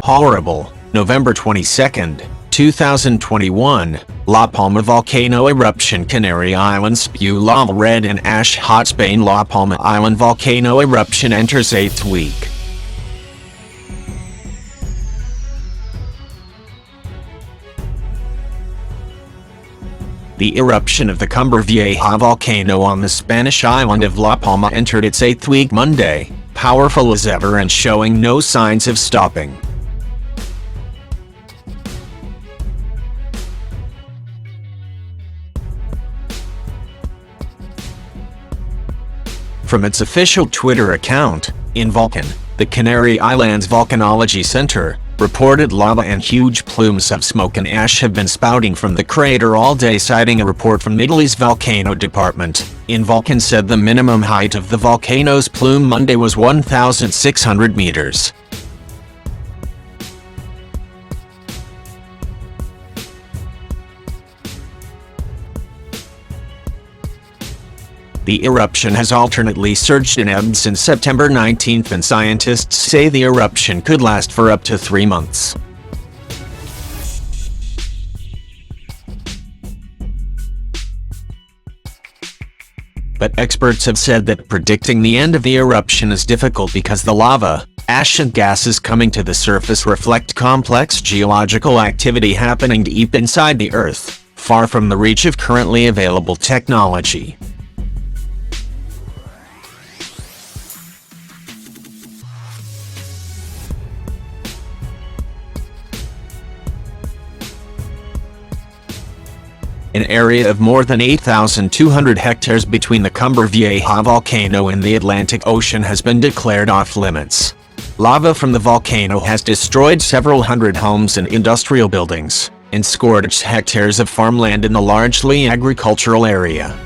Horrible, November 22, 2021, La Palma volcano eruption, Canary Island spew lava, red and ash hot. Spain, La Palma Island volcano eruption enters 8th week. The eruption of the Cumbre Vieja volcano on the Spanish island of La Palma entered its 8th week Monday, powerful as ever and showing no signs of stopping. From its official Twitter account, in Volcano, the Canary Islands Volcanology Center, reported lava and huge plumes of smoke and ash have been spouting from the crater all day, citing a report from Italy's Volcano department. In Volcano said the minimum height of the volcano's plume Monday was 1,600 meters. The eruption has alternately surged and ebbed since September 19, and scientists say the eruption could last for up to 3 months. But experts have said that predicting the end of the eruption is difficult because the lava, ash and gases coming to the surface reflect complex geological activity happening deep inside the Earth, far from the reach of currently available technology. An area of more than 8,200 hectares between the Cumbre Vieja volcano and the Atlantic Ocean has been declared off-limits. Lava from the volcano has destroyed several hundred homes and industrial buildings, and scorched hectares of farmland in the largely agricultural area.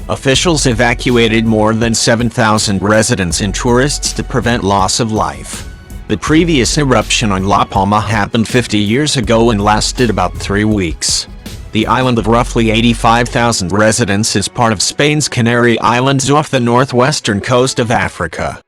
Officials evacuated more than 7,000 residents and tourists to prevent loss of life. The previous eruption on La Palma happened 50 years ago and lasted about 3 weeks. The island of roughly 85,000 residents is part of Spain's Canary Islands off the northwestern coast of Africa.